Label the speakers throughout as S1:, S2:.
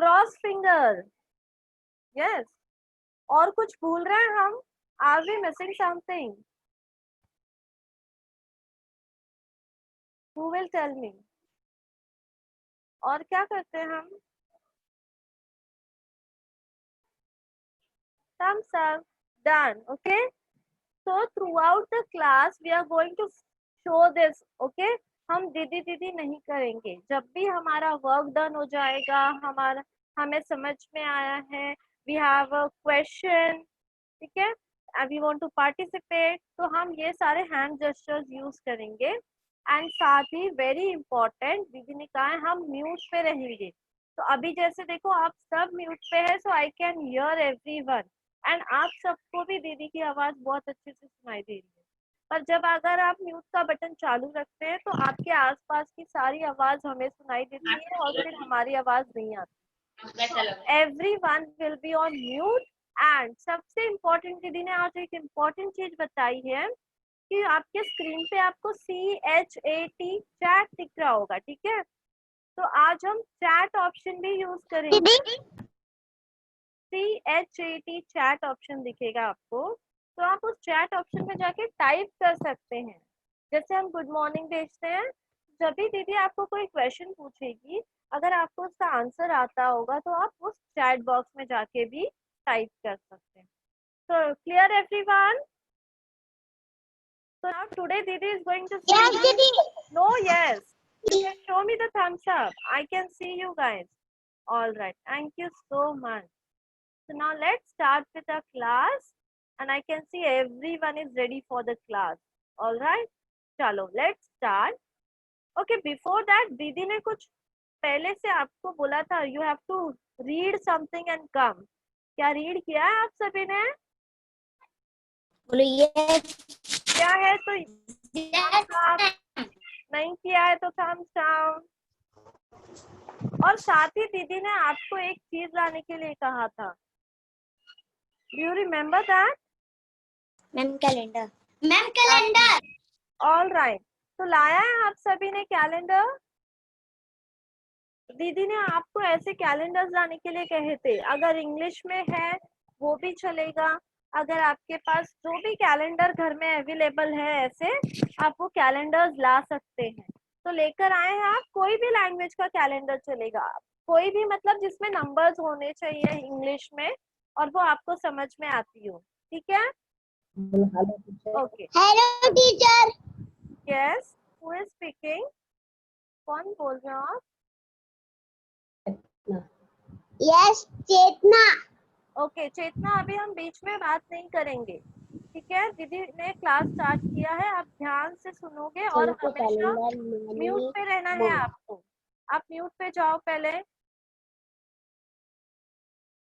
S1: Cross finger, yes. और कुछ भूल रहे हैं हम? Are we missing something? Who will tell me? और क्या करते हैं हम? thumbs up, done. Okay, so throughout the class we are going to show this. Okay, हम दीदी दीदी नहीं करेंगे। जब भी हमारा वर्क डन हो जाएगा, हमें समझ में आया है, वी हैव अ क्वेश्चन, ठीक है, and we want to participate, तो हम ये सारे हैंड जेस्चर्स यूज करेंगे। एंड साथ ही वेरी इंपॉर्टेंट, दीदी ने कहा है हम म्यूट पे रहेंगे। तो अभी जैसे देखो आप सब म्यूट पे है, so I can hear everyone, and आप सबको भी दीदी की आवाज बहुत अच्छे से सुनाई दे रही है। पर जब अगर आप म्यूट का बटन चालू रखते हैं तो आपके आसपास की सारी आवाज हमें सुनाई देती है और फिर हमारी आवाज नहीं आती। Everyone will be on mute. And सबसे इम्पोर्टेंट, दीदी ने आज एक इम्पोर्टेंट चीज बताई है कि आपके स्क्रीन पे आपको CHAT चैट दिख रहा होगा, ठीक है। तो आज हम चैट ऑप्शन भी यूज करेंगे। CHAT चैट ऑप्शन दिखेगा आपको, तो आप उस चैट ऑप्शन में जाके टाइप कर सकते हैं। जैसे हम गुड मॉर्निंग भेजते हैं, जब भी दीदी आपको कोई क्वेश्चन पूछेगी, अगर आपको उसका आंसर आता होगा तो आप उस चैट बॉक्स में जाके भी टाइप कर सकते हैं। So clear everyone? So now today Didi is going to see.
S2: Yes, Didi.
S1: No, yes. You can show me the thumbs up. I can see you guys. All right. Thank you so much. So now let's start with the class, and I can see everyone is ready for the class. All right. चलो, let's start. Okay. Before that, Didi ने कुछ पहले से आपको बोला था. You have to read something and come. क्या read किया है आप सभी ने?
S2: बोलो yes.
S1: क्या है तो नहीं किया है तो thumbs down। और साथ ही दीदी ने आपको एक चीज लाने के लिए कहा था। Do you remember that?
S2: Ma'am calendar. Ma'am calendar.
S1: All right. तो लाया है आप सभी ने कैलेंडर? दीदी ने आपको ऐसे कैलेंडर्स लाने के लिए कहे थे। अगर इंग्लिश में है वो भी चलेगा, अगर आपके पास जो भी कैलेंडर घर में अवेलेबल है ऐसे, आप वो कैलेंडर्स ला सकते हैं। तो लेकर आए हैं आप, कोई भी लैंग्वेज का कैलेंडर चलेगा, कोई भी, मतलब जिसमें नंबर्स होने चाहिए इंग्लिश में और वो आपको समझ में आती हो, ठीक है। Okay,
S2: hello teacher.
S1: Yes, who is speaking? कौन बोल रहे हो आप?
S2: यस, चेतना।
S1: ओके, चेतना अभी हम बीच में बात नहीं करेंगे, ठीक है। दीदी ने क्लास स्टार्ट किया है, आप ध्यान से सुनोगे और हमेशा म्यूट पे रहना है आपको। आप म्यूट पे जाओ पहले।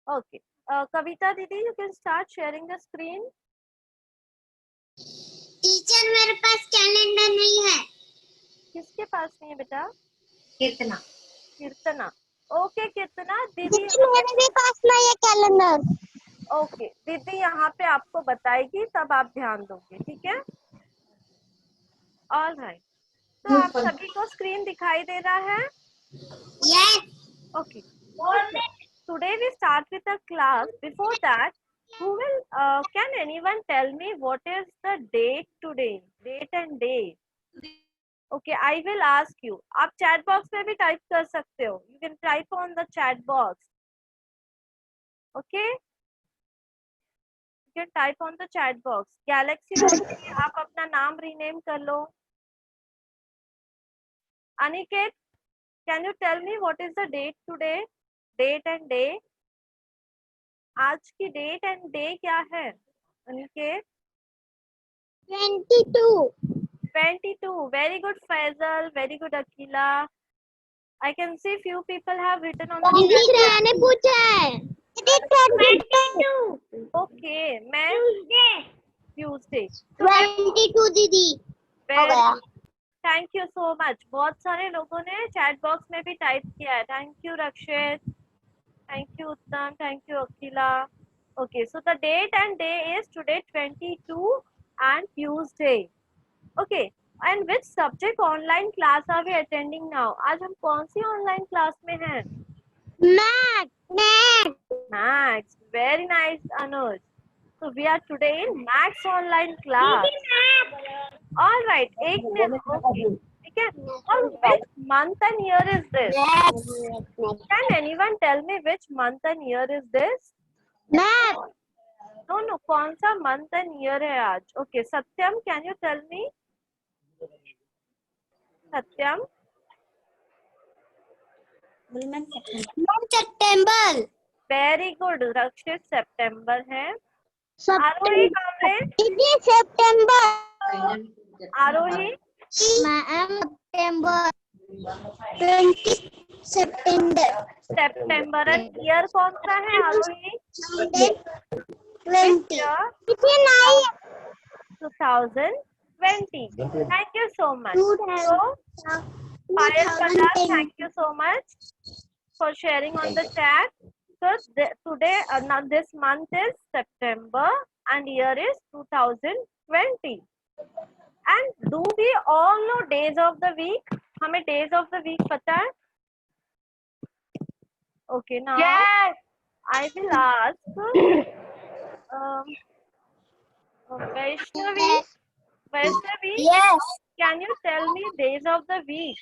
S1: ओके, कविता दीदी, you can start sharing the screen.
S2: Teacher मेरे पास कैलेंडर नहीं है।
S1: किसके पास नहीं है बेटा?
S2: कीर्तना।
S1: कीर्तना। ओके कीर्तना दीदी,
S2: मेरे भी पास नहीं है कैलेंडर।
S1: ओके दीदी यहाँ पे आपको बताएगी, तब आप ध्यान दोगे, ठीक है। ऑल राइट, तो आप सभी को स्क्रीन दिखाई दे रहा है?
S2: Yes.
S1: Okay, today we start with a class. Before that, who will can anyone tell me what is the date today? Date and day. Okay, I will ask you. आप chat box में भी type कर सकते हो. You can type on the chat box. Okay? You can type on the chat box. Galaxy में आप अपना नाम rename कर लो. Aniket, can you tell me what is the date today? Date and day. आज की डेट एंड डे क्या है Aniket? 22. Very good Faisal, very good Akila. I can see few people have written on the chat.
S2: ने पूछा है। 22.
S1: Okay, मैं Tuesday.
S2: 22 दीदी।
S1: Thank you so much. बहुत सारे लोगों ने चैट बॉक्स में भी टाइप किया है। Thank you Rakshit, thank you Uttam, thank you Akhila. Okay, so the date and day is today 22 and Tuesday. Okay, and which subject online class are we attending now? आज हम कौन सी ऑनलाइन क्लास में हैं?
S2: Math.
S1: we are today in Max online class. All right, एक minute. Okay, ठीक है. और which month and year is this? Can anyone tell me which month and year is this?
S2: Ma'am
S1: No, कौन सा month and year है आज? Okay, Satyam, can you tell me? Satyam,
S2: September
S1: very good. Rakshit, September है. आरोही कामरे,
S2: दीदी सितंबर
S1: Aarohi
S2: ma'am सितंबर 20 सितंबर
S1: September and year कौन सा है आरोही?
S2: 20
S1: Year
S2: कितने नहीं
S1: 2020. Thank you so much. So, Payal Pata, thank you so much for sharing on the chat. So today, now this month is September and year is 2020. And do we all know days of the week? हमें days of the week पता है? Okay, now
S2: Yes.
S1: I will ask Vaishnavi,
S2: Yes.
S1: can you tell me days of the week?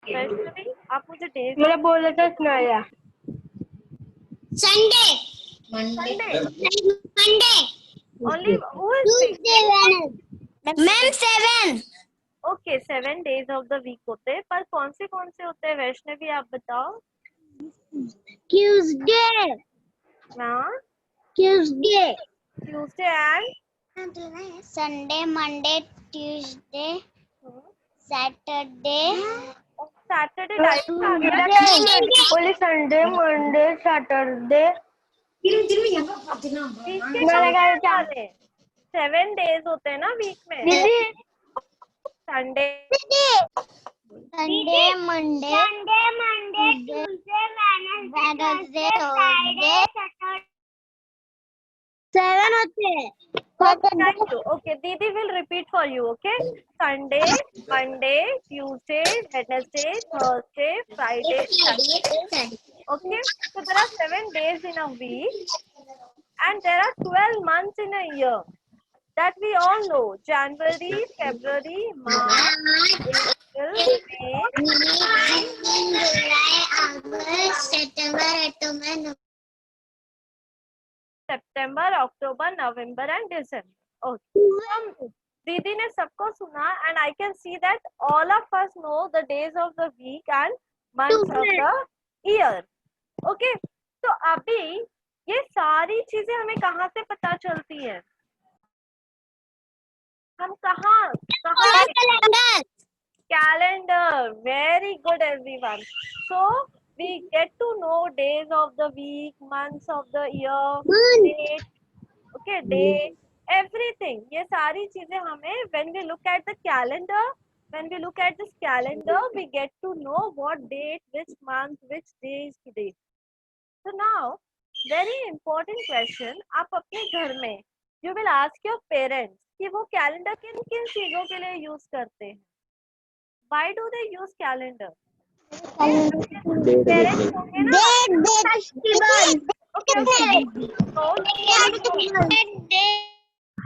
S1: Vaishnavi, आप मुझे days
S2: मैंने बोला था सुनाया Sunday
S1: Sunday.
S2: Monday
S1: Only who is
S2: Tuesday ma'am 7
S1: Okay, 7 days of the week होते हैं, पर कौन से होते हैं वैष्णवी आप बताओ.
S2: ट्यूसडे
S1: हाँ,
S2: Tuesday
S1: Tuesday and
S2: Sunday Monday Tuesday Saturday
S1: Saturday direct आ गया.
S2: बोले संडे मंडे सैटरडे
S1: वीक के सारे 7 days होते हैं ना वीक में. Sunday
S2: Sunday Monday Tuesday Wednesday Thursday seven होते हैं.
S1: Thank you. Okay, Didi will repeat for you. Okay, Sunday, Monday, Tuesday, Wednesday, Thursday, Friday, Saturday. Okay, so there are 7 days in a week, and there are 12 months in a year. That we all know: January, February, March, April, May,
S2: July August September October
S1: September, October, November, and December. Okay. Didi ने सबको सुना, and I can see that all of us know the days of the week and months of the year. Okay. तो अभी ये सारी चीजें हमें कहाँ से पता चलती है? हम कहाँ calendar. Very good, everyone. So we get to know days of the week, months of the year, date. Okay, day, everything. ये सारी चीजें हमें when we look at this calendar, we get to know what date, which month, which day is today. So now, very important question. आप अपने घर में you will ask your parents कि वो calendar किन किन चीजों के लिए use करते हैं. Why do they use calendar? Parents होंगे ना.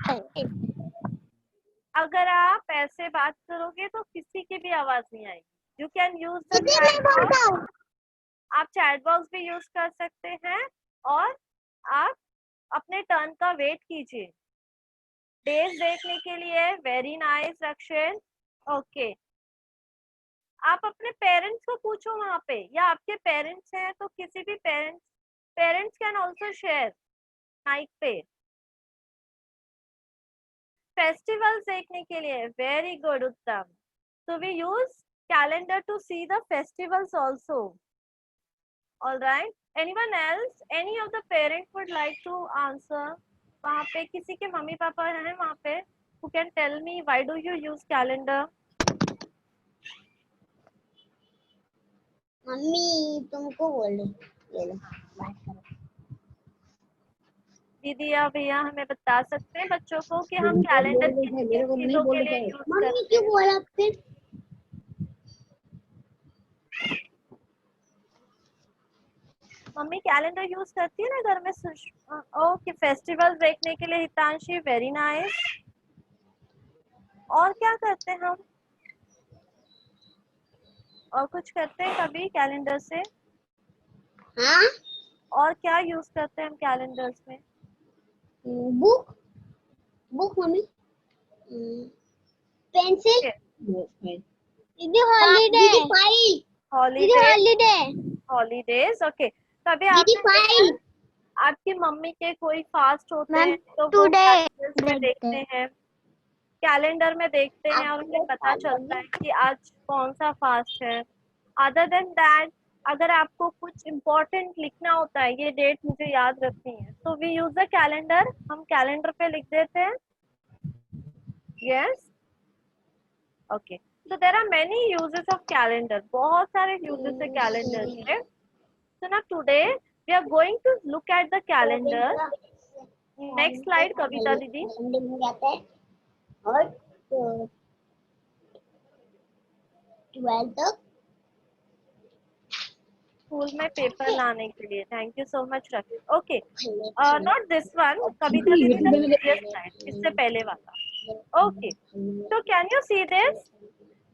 S1: Okay. अगर आप ऐसे बात करोगे तो किसी की भी आवाज नहीं आएगी. You can use the chat box. आप चैट बॉक्स भी यूज कर सकते हैं और आप अपने टर्न का वेट कीजिए डेज देखने के लिए. वेरी नाइस रक्षित. ओके, आप अपने पेरेंट्स को पूछो वहां पे, या आपके पेरेंट्स हैं तो किसी भी parents can also share mike पे. फेस्टिवल्स देखने के लिए. वेरी गुड उत्तम. So we use calendar to see the festivals also. All right. Anyone else? Any of the parents would like to answer? वहाँ पे किसी के मम्मी पापा हैं वहाँ पे? Who can tell me why do you use calendar?
S2: Mummy तुमको बोले ये लो बात करो.
S1: दीदी या भैया हमें बता सकते हैं बच्चों को कि हम कैलेंडर किन चीजों के लिए यूज
S2: मम्मी
S1: करते
S2: क्यों
S1: हैं?
S2: बोला फिर
S1: मम्मी कैलेंडर यूज करती है ना घर में। ओके, फेस्टिवल देखने के लिए हितांशी, वेरी नाइस। और क्या करते हैं हम? और कुछ करते हैं कभी कैलेंडर से?
S2: हाँ,
S1: और क्या यूज करते हैं हम कैलेंडर्स में?
S2: बुक बुक मम्मी, पेंसिल, दीदी हॉलीडे, दीदी फाइल, दीदी
S1: हॉलीडे,
S2: हॉलीडे,
S1: हॉलीडेज। ओके, कभी
S2: दीदी
S1: आपने
S2: फाइल,
S1: देखा आपकी मम्मी के कोई फास्ट होते
S2: मैम
S1: हैं तो वो
S2: टुडे,
S1: कैलेंडर्स में देखते हैं, कैलेंडर में देखते हैं और उन्हें पता चलता है कि आज कौन सा फास्ट है। अदर देन दैट, अगर आपको कुछ इम्पोर्टेंट लिखना होता है, ये डेट मुझे याद रखनी है, तो वी यूज द कैलेंडर, हम कैलेंडर पे लिख देते हैं। Yes, okay. So there are many uses of calendar. बहुत सारे uses है calendar के. So now today we are going to look at the calendar. Next slide, कविता दीदी.
S2: और 12
S1: स्कूल में पेपर लाने के लिए. Thank you so much, Rakesh. Okay. Not this one. कविता दीदी the previous slide. इससे पहले वाला. Okay. So can you see this?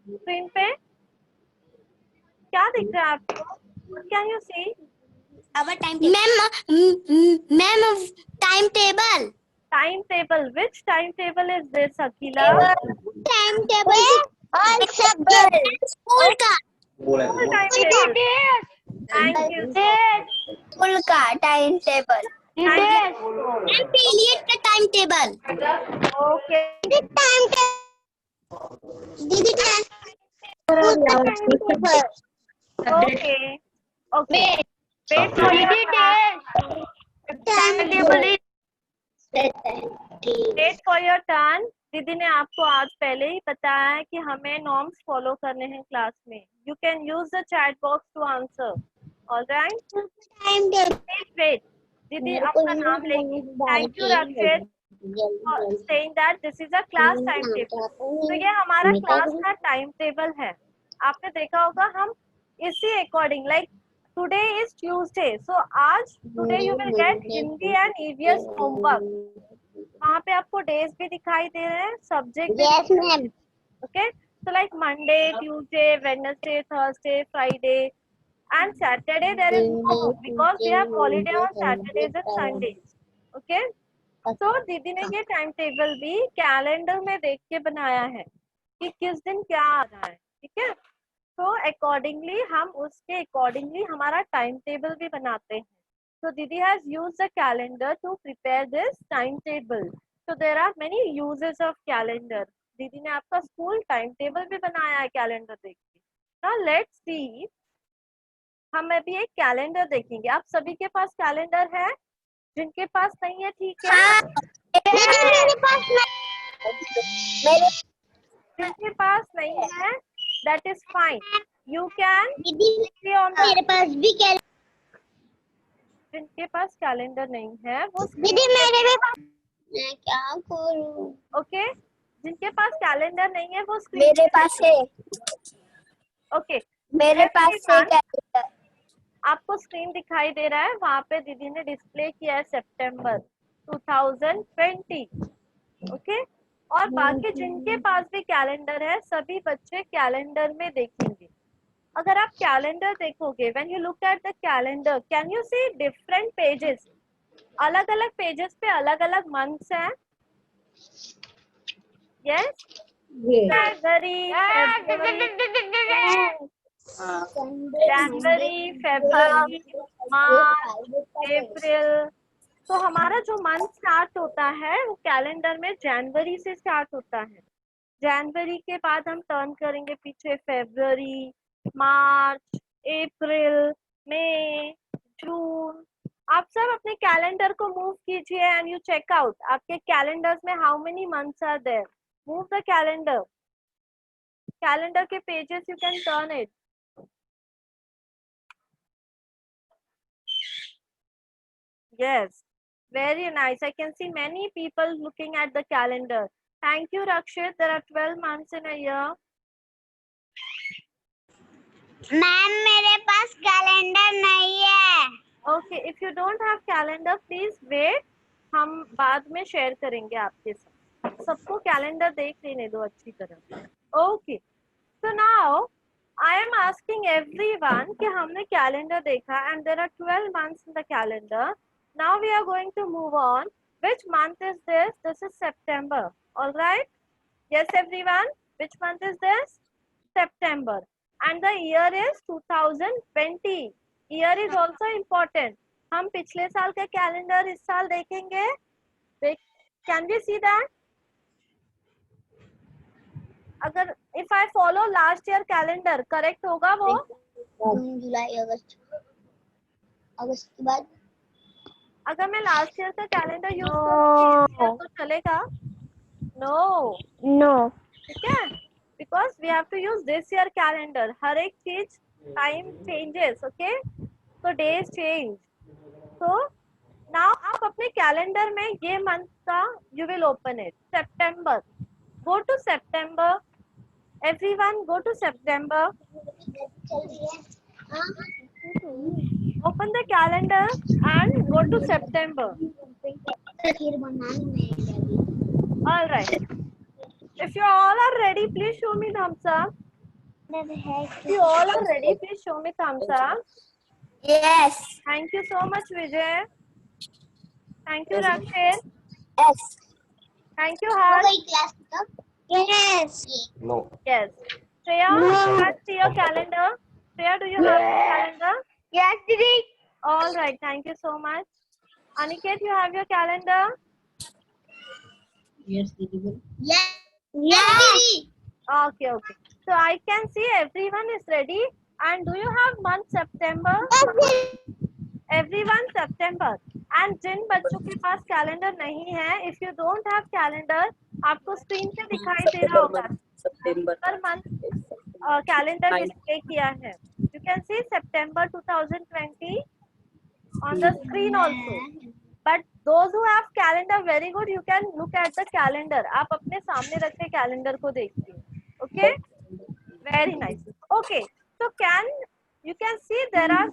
S1: Screen पे क्या दिख रहा है आपको? What can you see?
S2: our timetable, ma'am, timetable,
S1: Timetable. Which timetable is this, Akila?
S2: timetable, all subject, school का,
S1: School timetable. Thank you.
S2: school का timetable,
S1: Thank you.
S2: and period का timetable,
S1: Okay.
S2: दीदी timetable,
S1: Okay. Okay. Wait for your turn.
S2: timetable is
S1: Wait for your turn. दीदी ने आपको आज पहले ही बताया है कि हमें नॉर्म्स फॉलो करने हैं क्लास में. You can use the chat box to answer. All right.
S2: timetable.
S1: Wait. दीदी अपना नाम लेंगे. Thank you, Rakshet, for saying that this is a class timetable. तो ये हमारा क्लास का टाइम टेबल है. आपने देखा होगा हम इसी according, like today is Tuesday, so आज today you will get Hindi and EVS homework. वहाँ पे आपको डेज भी दिखाई दे रहे हैं, सब्जेक्ट भी.
S2: Yes, ma'am.
S1: Okay, so like Monday, Tuesday, Wednesday, Thursday, Friday, and Saturday there is no book because we have holiday on Saturdays and Sundays. Okay, so दीदी ने ये टाइम टेबल भी कैलेंडर में देख के बनाया है कि किस दिन क्या आ रहा है. ठीक है, तो अकॉर्डिंगली हम उसके अकॉर्डिंगली हमारा टाइम टेबल भी बनाते हैं. So Didi has used the calendar to prepare this timetable. So there are many uses of calendar. दीदी ने आपका स्कूल टाइम टेबल भी बनाया है कैलेंडर देख के. Now let's see. हम अभी एक कैलेंडर देखेंगे. आप सभी के पास कैलेंडर है? जिनके पास नहीं है ठीक है.
S2: मेरे पास
S1: जिनके पास नहीं है, that is fine. You can see on the.
S2: मेरे पास भी
S1: जिनके पास कैलेंडर नहीं है वो
S2: दीदी मेरे भी पास. मैं क्या करूं?
S1: ओके, जिनके पास कैलेंडर नहीं है वो स्क्रीन
S2: मेरे पास है.
S1: ओके,
S2: मेरे पास है कैलेंडर.
S1: आपको स्क्रीन दिखाई दे रहा है, वहां पे दीदी ने डिस्प्ले किया है सितंबर 2020. ओके, और बाकी जिनके पास भी कैलेंडर है सभी बच्चे कैलेंडर में देखेंगे. अगर आप कैलेंडर देखोगे, when you look at the calendar, can you see different pages? अलग अलग पेजेस पे अलग अलग मंथ्स हैं. Yes, January, February, March, April. तो हमारा जो मंथ स्टार्ट होता है वो कैलेंडर में जनवरी से स्टार्ट होता है. जनवरी के बाद हम टर्न करेंगे पीछे फरवरी, मार्च, अप्रैल, मई, जून. आप सब अपने कैलेंडर को मूव कीजिए एंड यू चेक आउट आपके कैलेंडर्स में how many months are there. Move the calendar. Calendar के pages you can turn it. Yes, very nice. I can see many people looking at the calendar. Thank you, Rakshit. There are 12 months in a year.
S2: Ma'am मेरे पास calendar नहीं है.
S1: Okay, if you don't have calendar please wait, हम बाद में share करेंगे आपके साथ। सबको कैलेंडर देख लेने दो अच्छी तरह। Okay, so now I am asking everyone कि हमने कैलेंडर देखा and there are 12 months in the calendar. Now we are going to move on. Which month is this? This is September. All right? Yes, everyone. Which month is this? September. And the year is 2020. Year is also important. हम पिछले साल का calendar इस साल देखेंगे. Can we see that? अगर if I follow last year calendar correct होगा वो?
S2: जून जुलाई अगस्त, अगस्त के बाद
S1: अगर मैं लास्ट ईयर का कैलेंडर यूज करूँ तो चलेगा? नो, ठीक है, because we have to use this year calendar. हर एक चीज टाइम चेंजेस, ओके, तो डेज चेंज। तो नाउ आप अपने कैलेंडर में ये मंथ का you will open it, September. Go to September, everyone go to September, open the calendar and go to September. All right, if you all are ready please show me thumbs up. If you all are ready please show me thumbs up.
S2: Yes.
S1: Thank you so much Vijay, thank you Rakshit,
S2: Yes.
S1: thank you Harsh.
S2: class Yes.
S3: No.
S1: Yes, Shreya, let's see your calendar. Shreya, do you have your calendar?
S2: Yes, Didi.
S1: All right, thank you so much. Aniket, you have your calendar?
S3: Yes, Didi.
S2: Yes. Yes, Didi.
S1: Okay, okay, so I can see everyone is ready. And do you have month September? Everyone September. And जिन बच्चों के पास calendar नहीं है, if you don't have calendar, आपको screen पे दिखाई दे रहा होगा per month calendar display किया है। You can see September 2020 on the screen also. But those who have calendar, very good, you can look at the calendar. आप अपने सामने रख के कैलेंडर को देखिए। Okay, very nice. Okay, so you can see there are,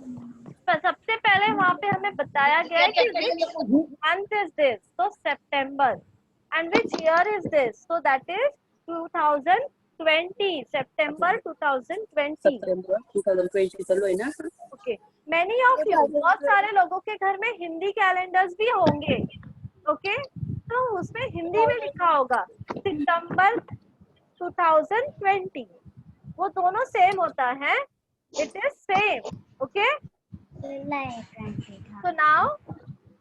S1: सबसे पहले वहाँ पे हमें बताया गया है कि which month is this, so September, and which year is this, so that is 2020, September 2020.
S3: September 2020 चलो है ना?
S1: Okay, many of you, बहुत सारे लोगों के घर में हिंदी कैलेंडर्स भी होंगे, ओके, तो उसमें हिंदी में लिखा होगा सितंबर 2020, वो दोनों सेम होता है, it is same, okay. So now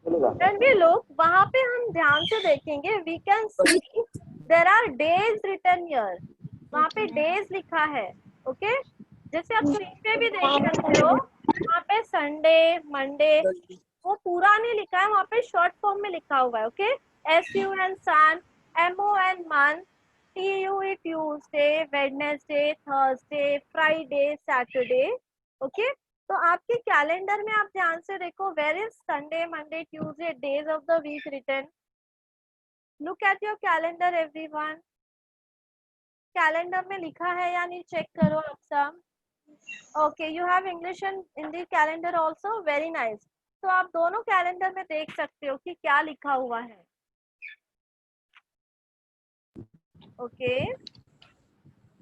S1: when we look, वहाँ पे हम ध्यान से देखेंगे, we can see there are days written here, वहाँ पे days लिखा है, ओके, जैसे आप स्क्रीन पे भी देख सकते हो, वहाँ पे संडे, मंडे, वो पूरा नहीं लिखा है, वहाँ पे शॉर्ट फॉर्म में लिखा हुआ है, okay, SUN sun, MON month, TUE Tuesday, Wednesday, Thursday, Friday, Saturday, okay. तो आपके कैलेंडर में आप ध्यान से देखो, where is Sunday, Monday, Tuesday, days of the week written. Look at your calendar everyone, calendar में लिखा है या नहीं चेक करो आप सब। Okay, you have English and Hindi calendar also, very nice. तो आप दोनों कैलेंडर में देख सकते हो कि क्या लिखा हुआ है, okay.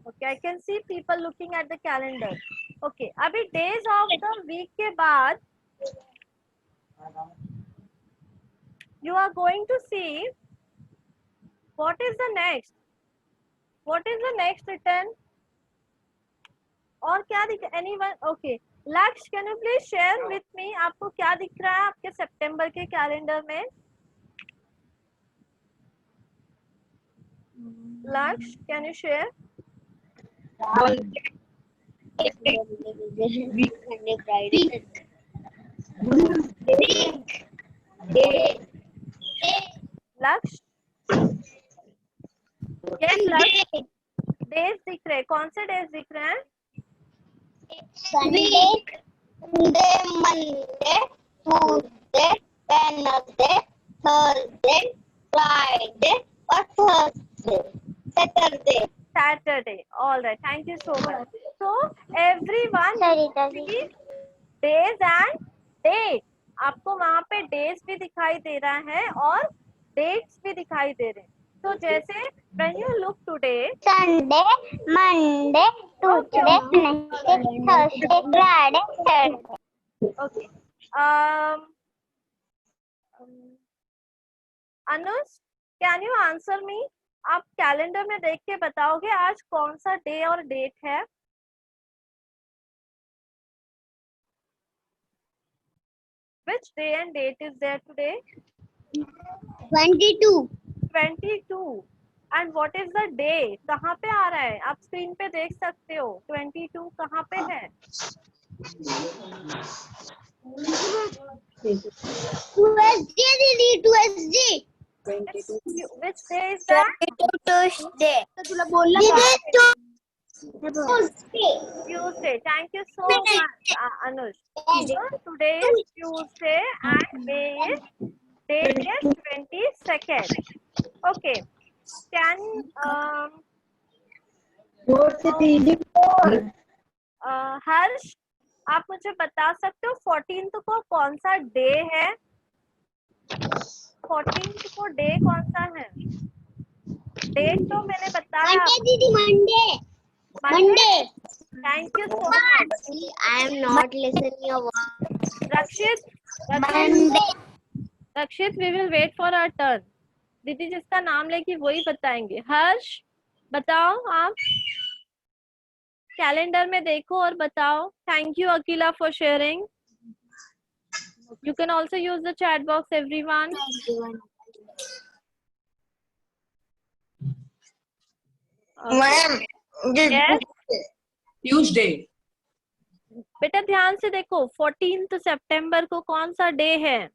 S1: Okay, I can see people looking at the calendar. Okay, अभी days of the week के बाद you are going to see what is the next. What is the next written? और क्या दिख, anyone? Okay, Laksh, can you please share with me, आपको क्या दिख रहा है आपके सितंबर के कैलेंडर में? Laksh, can you share? Lakshya, yes Lakshya, days दिख रहे, कौन से डेज दिख रहे हैं?
S2: Sunday, Monday, Tuesday, Wednesday, Thursday, Friday और Thursday, Saturday.
S1: Saturday. All right. Thank you so much. So everyone see days and date. आपको वहां पे डेज भी दिखाई दे रहा है और डेट्स भी दिखाई दे रहे हैं. तो जैसे when you look today,
S2: Sunday, Monday, Tuesday, Wednesday, Thursday, Friday, Saturday.
S1: okay. um Anuj, can you answer me? आप कैलेंडर में देख के बताओगे आज कौन सा डे और डेट है? Which day and date is there today?
S2: 22.
S1: 22. And what is the day? कहाँ पे आ रहा है? आप स्क्रीन पे देख सकते हो. 22 कहाँ पे है?
S2: Tuesday, दीदी, Tuesday.
S3: 22.
S1: Which day is that?
S2: Tuesday.
S1: Tuesday. Thank you so much, Anush. So today is Tuesday and date is 22nd. Okay. Can हर्ष, आप मुझे बता सकते हो 14th को कौन सा डे है? 14th को डे कौन सा है? डेट तो मैंने बताया.
S2: Monday, दीदी, Monday.
S1: Monday. Thank you so much.
S2: I am not listening your word.
S1: Rakshit,
S2: Monday.
S1: Rakshit, we will wait for our turn. दीदी जिसका नाम लेगी वही बताएंगे. हर्ष, बताओ आप. कैलेंडर में देखो और बताओ. Thank you Akila for sharing. You can also use the chat box, everyone.
S2: Ma'am.
S1: Yes.
S3: Tuesday.
S1: बेटा ध्यान से देखो. 14th सितंबर को कौन सा डे है?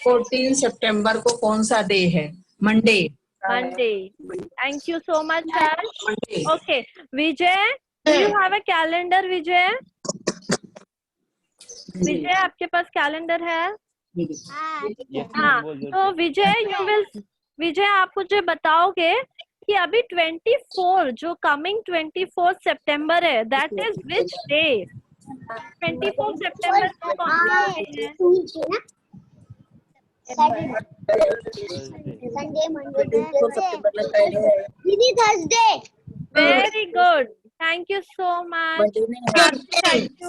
S3: 14 सितंबर को कौन सा डे है? Monday.
S1: Monday. Thank you so much, Harsh.
S3: Monday.
S1: Okay, Vijay, do you have a calendar, Vijay? विजय, आपके पास कैलेंडर है? हाँ, तो विजय आप मुझे बताओगे कि अभी 24 जो कमिंग 24 सितंबर है, दैट इज विच डे? 24 सितंबर को कौन सा डे है?
S2: Sunday, Monday, Tuesday. दीदी, Thursday.
S1: Very good. Thank you so much. Thank you.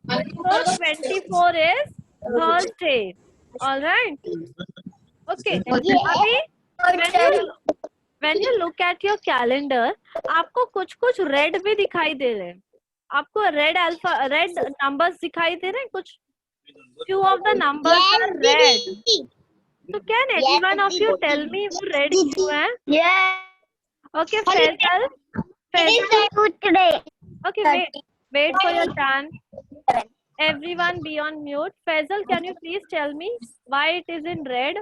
S1: So 24 is Thursday. All right. Okay. अभी when you look at your calendar, आपको कुछ रेड भी दिखाई दे रहे हैं. आपको रेड नंबर्स दिखाई दे रहे हैं. कुछ few of the numbers are red. So can any one of you tell me वो रेड क्यों है?
S2: Yes.
S1: Okay, Faisal.
S2: Today.
S1: Okay, wait for your turn. Everyone be on mute. Faisal, can you please tell me why it is in red?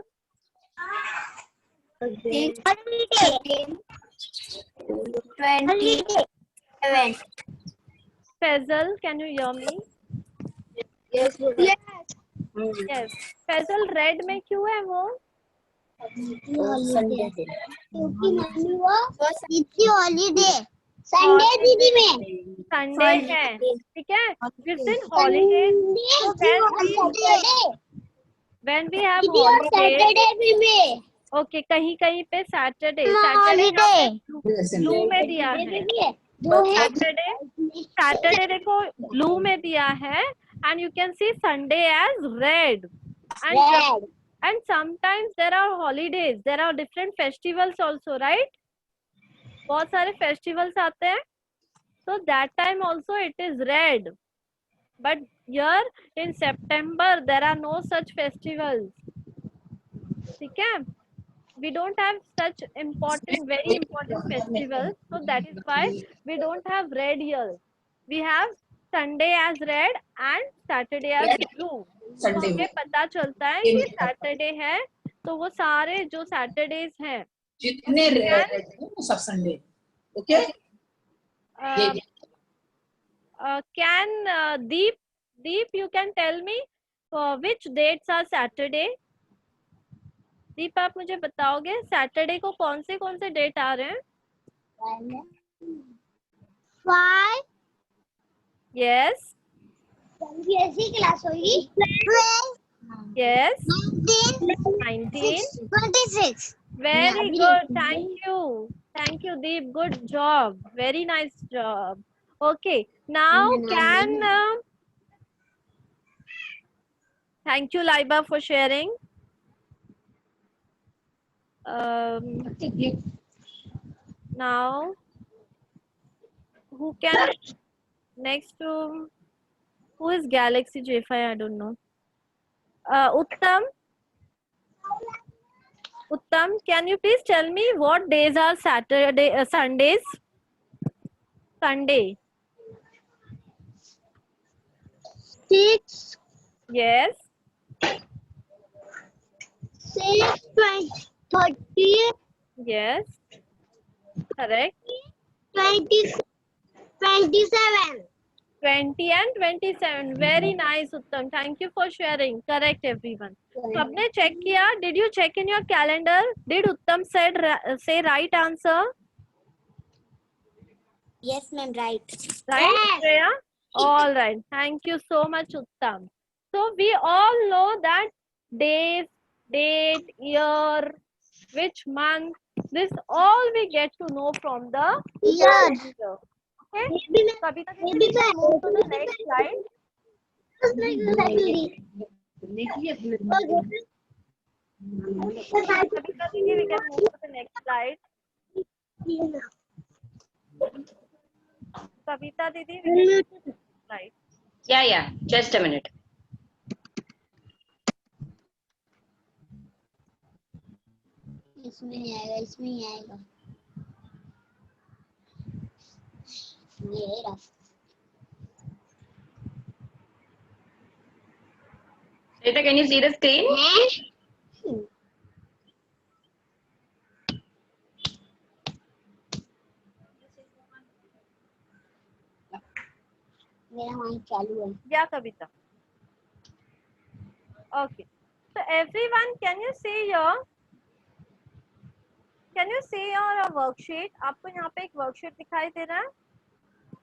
S1: Faisal, can you hear me?
S2: Yes.
S1: Yes. Faisal, red में क्यों है वो?
S3: Sunday.
S2: क्योंकि mummy वो इतनी holiday Sunday दीदी में
S1: Sunday है, ठीक है. जिस दिन holiday, when we have holiday, okay, कहीं पे सैटरडे ब्लू में दिया है. सैटरडे देखो ब्लू में दिया है, and you can see Sunday as red. And sometimes there are holidays, there are different festivals also, right? बहुत सारे festivals आते हैं, so that time also it is red. But here in September there are no such festivals. ठीक है? We don't have such very important festivals, so that is why we don't have red here. We have Sunday as red and Saturday as blue. तो हमें पता चलता है कि Saturday है, तो वो सारे जो सैटरडेज हैं
S3: जितने रेड है वो सब Sunday. Okay.
S1: Can Deep, you can tell me which dates are Saturday? दीप, आप मुझे बताओगे सैटरडे को कौन से डेट आ रहे हैं?
S2: 5,
S1: Yes.
S2: ऐसी क्लास होगी 12
S1: Yes.
S2: 19
S1: 19.
S2: 26
S1: Very good. Thank you, Deep. Good job. Very nice job. Okay. Now can thank you, Laiba, for sharing. Now who can next to who is Galaxy J5? I don't know. Uttam. Uttam, can you please tell me what days are Sundays? Sunday.
S2: 6
S1: Yes.
S2: 6 30
S1: Yes. Correct.
S2: 20 27
S1: 20 and 27. Very nice, Uttam. Thank you for sharing. Correct, everyone. सबने check किया? Did you check in your calendar? Did Uttam say right answer?
S2: Yes, ma'am, right.
S1: Right,
S2: Yes.
S1: Shreya? All right. Thank you so much, Uttam. So we all know that days, date, year, which month, this all we get to know from the
S2: Year.
S1: calendar. Okay? Kavita, we can move to the next slide. Kavita, we can move to the next slide. Kavita, we can move to the next slide.
S4: Yeah. Just a minute.
S2: इसमें ही आएगा ये रहा
S4: Rita, can you see the screen?
S2: मेरा mic चालू है
S1: Yeah, Kavita. Okay. So everyone, can you see your worksheet? आपको यहाँ पे एक worksheet दिखाई दे रहा है?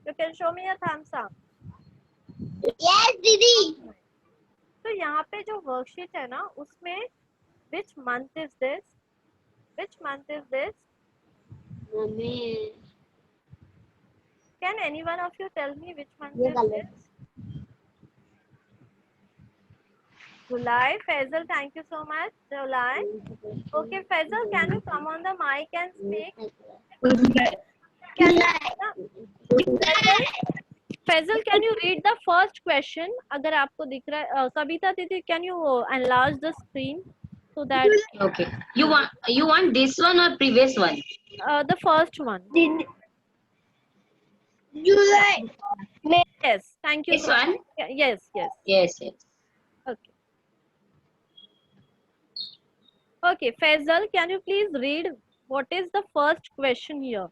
S1: You can show me a thumbs up.
S2: Yes दीदी
S1: तो यहाँ पे जो वर्कशीट है ना उसमें which month is this?
S2: Mummy
S1: Can any one of you tell me which month
S2: ये
S1: is
S2: colour
S1: this? July. Faisal, thank you so much. July. Okay, Faisal, can you come on the mic and speak? Faisal, can you read the first question? अगर आपको दिख रहा है, Kavita दीदी, can you enlarge the screen so that
S4: Okay. You want this one or previous one?
S1: the first one?
S2: July
S1: Yes, thank you.
S4: This
S1: so much.
S4: one?
S1: Yes.
S4: Yes.
S1: Okay. Okay, Faisal, can you please read what is the first question here?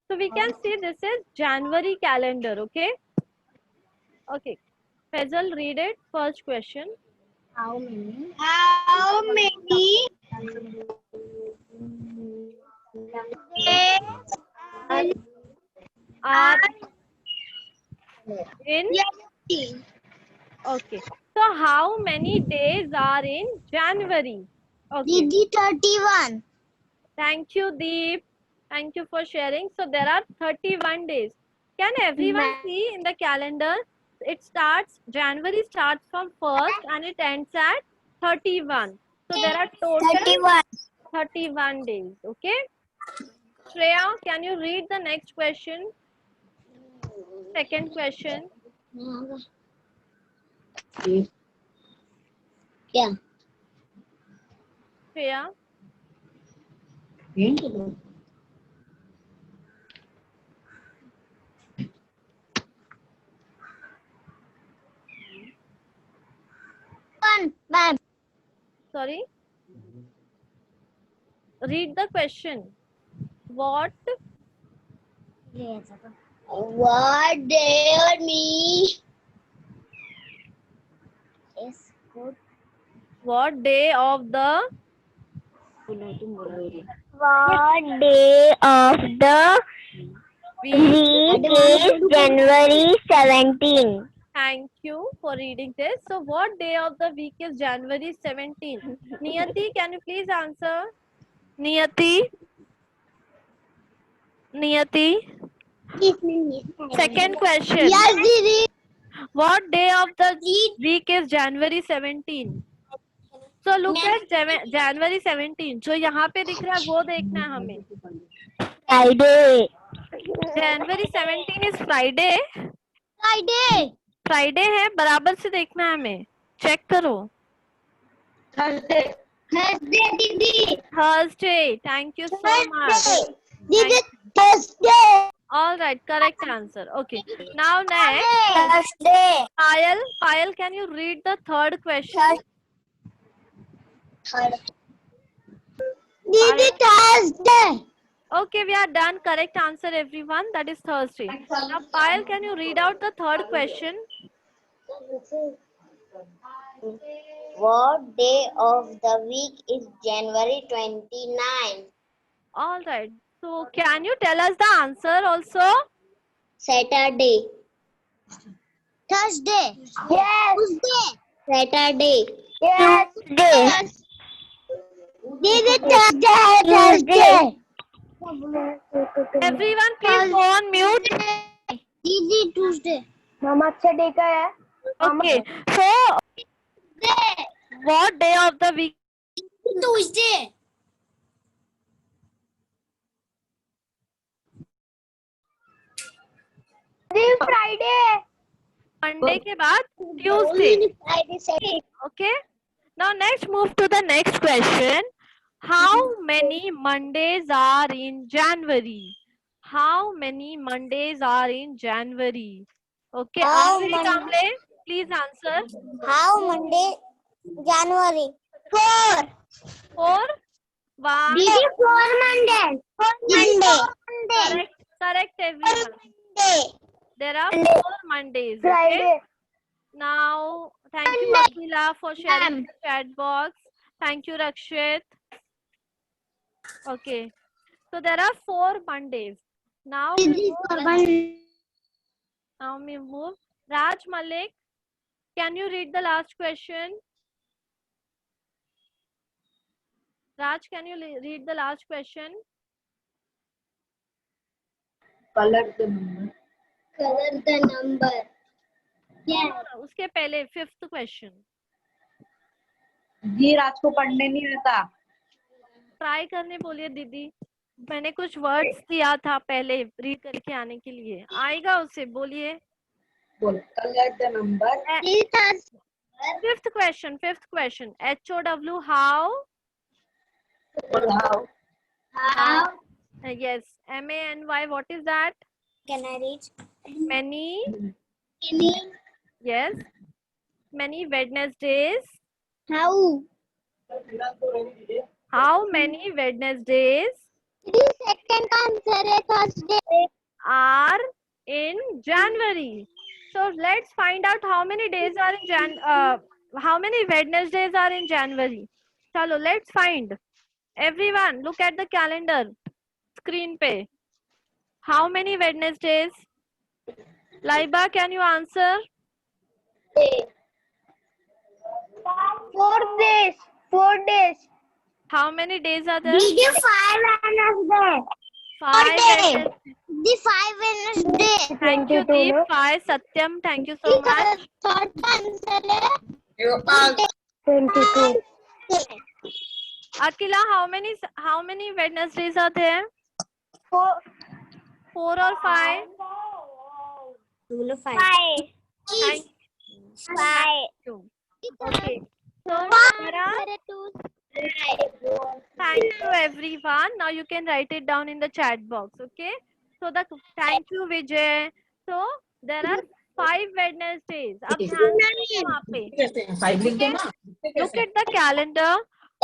S1: So we can see this is January calendar, okay? Okay. Faisal, read it. First question.
S2: How many
S1: Are in okay. So how many days are in January? Okay.
S2: दीदी 31
S1: Thank you, Deep. Thank you for sharing. So there are 31 days. Can everyone see in the calendar? January starts from 1st and it ends at 31. So there are total 31 days. Okay. Shreya, can you read the next question? Second question.
S2: क्या
S1: Shreya.
S2: Ma'am
S1: Sorry. Read the question. What
S2: dare me is good
S1: what day of the
S2: what day of the
S1: week
S2: week is January 17
S1: Thank you for reading this. So, what day of the week is January 17th? Niyati, can you please answer? Niyati? Niyati? Second question.
S2: Yes, Didi.
S1: What day of the week is January 17th? So, look at January 17th. जो यहाँ पे दिख रहा है वो देखना है हमें.
S2: Friday.
S1: January 17 is Friday.
S2: Friday.
S1: Friday है, बराबर से देखना है हमें. चेक करो.
S2: Thursday, Didi.
S1: Thursday. Thank you so much.
S2: Didi, Thursday.
S1: All right, correct answer. Okay. Now next,
S2: Thursday.
S1: Payal, can you read the third question?
S2: Didi, Thursday.
S1: Okay, we are done. Correct answer, everyone. That is Thursday. Now, Payal, can you read out the third question?
S2: What day of the week is January 29?
S1: All right. So, can you tell us the answer also?
S2: Saturday. Thursday. Yes. Tuesday. Saturday. Yes. Tuesday. Didi, Thursday.
S1: Everyone, please go on mute.
S2: Didi, Tuesday. Mama, अच्छा day का है.
S1: Okay. So, what day of the week?
S2: Tuesday. Friday.
S1: Monday के बाद Tuesday.
S2: Friday, Saturday.
S1: Okay. Now next move to the next question. How many Mondays are in January? How many Mondays are in January? Okay.
S2: How
S1: Anjali
S2: many-
S1: Kamble, please answer.
S2: How Monday? January. 4.
S1: 4. 1.
S2: Didi, 4 Monday. 4 Monday.
S1: Correct everyone.
S2: Monday.
S1: There are 4 Mondays. Okay?
S2: Friday.
S1: Now, thank you Akila for sharing the chat box. Thank you Rakshit. Okay. So there are 4 Mondays. Now we move. Raj Malik, can you read the last question? Raj, can you read the last question?
S3: Color the number.
S2: Color the number. Yes.
S1: No, उसके पहले 5th question.
S3: जी राज को पढ़ने नहीं आता.
S1: Try करने बोलिए दीदी. मैंने कुछ वर्ड्स दिया था पहले रीड करके आने के लिए. आएगा उसे, बोलिए.
S3: बोल. Color the number.
S1: 5th question. HOW, how?
S3: How?
S2: How
S1: Yes. MANY, what is that?
S2: can I reach?
S1: Many.
S2: Many.
S1: Yes. Many Wednesdays.
S2: How?
S1: How many Wednesdays
S2: The second answer is Thursday.
S1: are in January? So let's find out how many days are in how many Wednesdays are in January. Chalo, let's find. Everyone, look at the calendar screen pe. How many Wednesdays? Laiba, can you answer?
S2: 4 days. 4 days.
S1: How many days are there?
S2: Did you 5 Wednesday?
S1: 5
S2: day.
S1: Wednesdays.
S2: The 5 Wednesday.
S1: Thank you, Deep. 5. Satyam, thank you so much.
S2: Third answer is
S3: You are
S2: 22.
S1: Akila, how many Wednesdays are there? 4 or 5?
S2: 5.
S1: Thank
S2: 5.
S1: you. Okay. So, Tara, thank you everyone. Now you can write it down in the chat box. Okay. So thank you Vijay. So there are 5 Wednesdays. अब ध्यान से वहाँ पे.
S3: कैसे हैं? 5 लिख दो ना.
S1: Look at the calendar.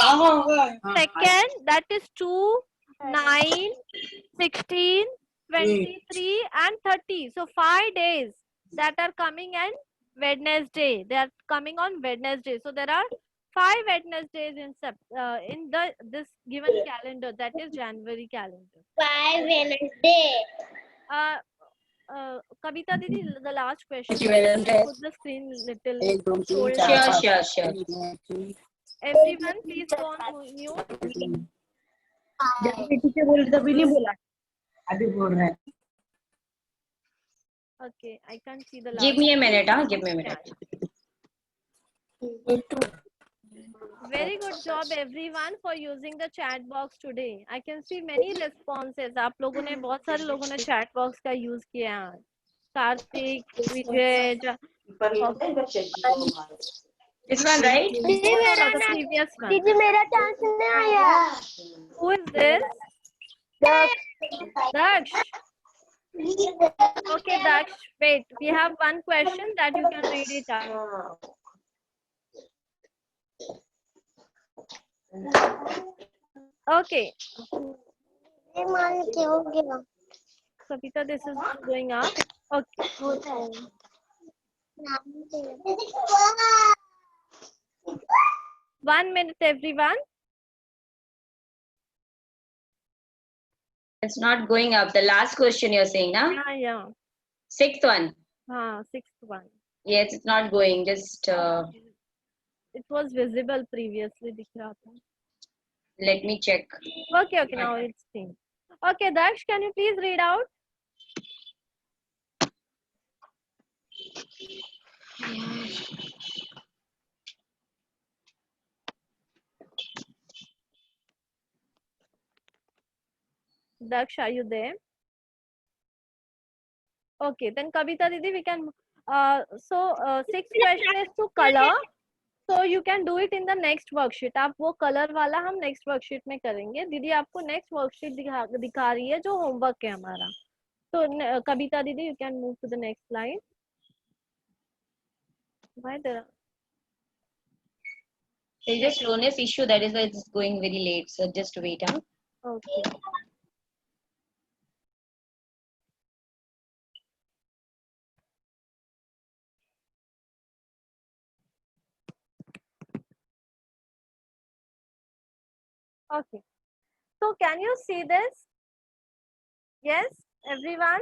S3: कहाँ होगा?
S1: Second, that is 2, 9, 16, 23 and 30. So 5 days that are coming on Wednesday. They are coming on Wednesday. So there are 5 Wednesdays in this given calendar, that is January calendar.
S2: 5 Wednesday.
S1: Kavita Didi, the last question.
S3: Equivalent
S1: Can
S3: है।
S1: put the screen little
S3: 1 2 3
S1: shoulder.
S3: 4
S4: Sure,
S3: 5
S4: sure.
S1: Everyone, please go on mute.
S3: पीछे बोल तभी नहीं बोला, अभी बोल रहे हैं।
S1: Okay, I can't see the last.
S4: Give me a minute, give me a minute.
S1: Very good job everyone for using the chat box today. I can see many responses. आप लोगों ने, बहुत सारे लोगों ने chat box का use किया है. कार्तिक, विजय,
S4: This one, right?
S2: दीदी मेरा
S1: the
S2: ना,
S1: previous one.
S2: दीदी मेरा चांस नहीं आया।
S1: Who is this? Daksh. Okay, Daksh, wait. We have one question that you can read it out. Okay.
S2: मान के हो गया।
S1: Kavita, this is going up. Okay. 1 minute, everyone.
S4: It's not going up. The last question you're saying, na?
S1: Yeah.
S4: Sixth one.
S1: Sixth one.
S4: Yes, it's not going. Just
S1: It was visible previously. दिख रहा था.
S4: let me check.
S1: Okay, now it's seen. Okay, Daksh, can you please read out? Daksh, are you there? Okay, then Kavita Didi, we can. Sixth question is to color. So you can do it in the next worksheet. आप वो color वाला हम next worksheet में करेंगे. दीदी आपको next worksheet दिखा रही है जो homework है हमारा. So Kavita Didi, you can move to the next slide. Why there?
S4: There's a slowness issue, that is why it's going very late. So just wait, huh?
S1: Okay. Okay. So can you see this? Yes, everyone?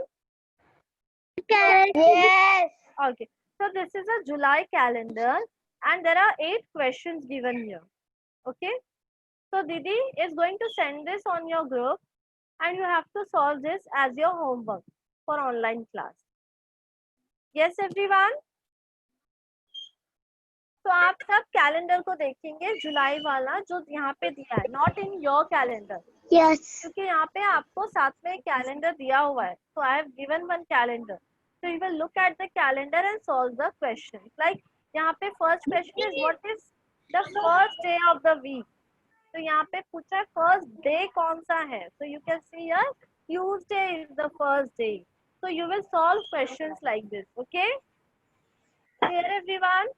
S2: Yes.
S1: Okay. So this is a July calendar and there are 8 questions given here. Okay. So Didi is going to send this on your group and you have to solve this as your homework for online class. Yes, everyone? तो आप सब calendar को देखेंगे जुलाई वाला जो यहाँ पे दिया है, not in your calendar.
S2: Yes.
S1: क्योंकि यहाँ पे आपको साथ में एक कैलेंडर दिया हुआ है. So I have given one calendar. So you will look at the calendar and solve the question. Like यहाँ पे first question is what is the first day of the week? तो यहाँ पे पूछा है first day कौन सा है? So you can see here Tuesday is the first day. So you will solve questions like this. Okay? Clear everyone?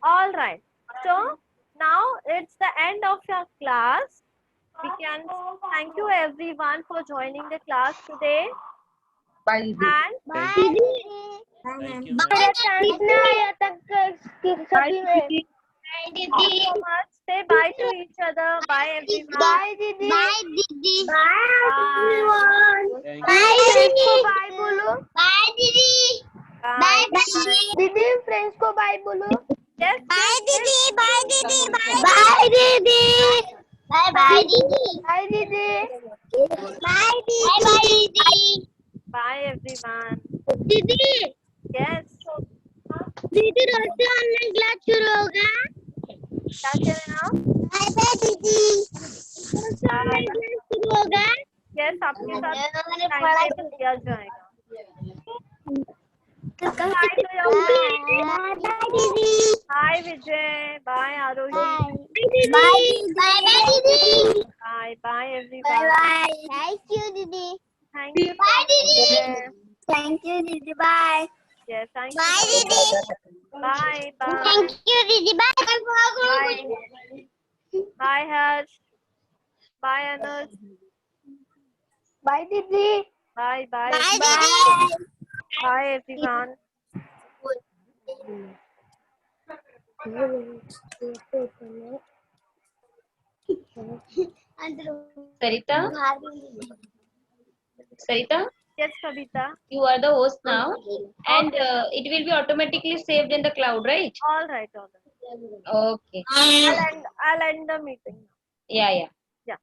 S1: All right. So now it's the end of your class. We can thank you everyone for joining the class today.
S3: Bye दीदी.
S1: And
S2: Bye.
S5: Thank you.
S2: मेरा chance नहीं आया तक सभी में.
S1: thank you so much. Say bye to each other. Bye everyone.
S2: Bye दीदी. Bye दीदी.
S1: Bye.
S5: Thank
S2: Bye
S5: you.
S2: friends को bye बोलो. Bye दीदी.
S1: Bye.
S2: दीदी friends को bye बोलो.
S1: Yes.
S2: Bye दीदी. Bye दीदी. Bye दीदी. Bye bye दीदी. Bye दीदी. Bye दीदी. Bye दीदी.
S1: Bye everyone.
S2: दीदी.
S1: Yes.
S2: दीदी रोज से ऑनलाइन क्लास शुरू होगा.
S1: क्या कह रहे हैं आप?
S2: बाय बाय दीदी. रोज से ऑनलाइन क्लास शुरू होगा.
S1: Yes, आपके साथ टाइम टेबल दिया जाएगा. Bye to your friends.
S2: Bye दीदी.
S1: Hi Vijay. Bye Arohi.
S2: Bye दीदी.
S1: Bye. Bye
S2: bye
S1: everyone.
S2: Bye. Thank you दीदी.
S1: Thank you.
S2: Bye दीदी.
S1: Vijay.
S2: थैंक यू दीदी. Bye.
S1: Yes, thank
S2: bye
S1: you.
S2: दीदी.
S1: Bye. Bye.
S2: थैंक यू दीदी. Bye.
S1: Bye. Bye Harsh. Bye Anuj.
S2: Bye दीदी.
S1: Bye. Bye.
S2: Bye
S1: everyone.
S2: दीदी.
S1: Bye everyone.
S2: अंदर
S4: Sarita?
S2: बाहर.
S4: Sarita?
S1: Yes, Kavita.
S4: You are the host now, and it will be automatically saved in the cloud, right?
S1: All right.
S4: Okay.
S1: I'll end the meeting.
S4: Yeah.
S1: Yeah.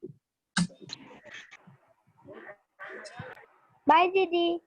S2: Bye, Didi.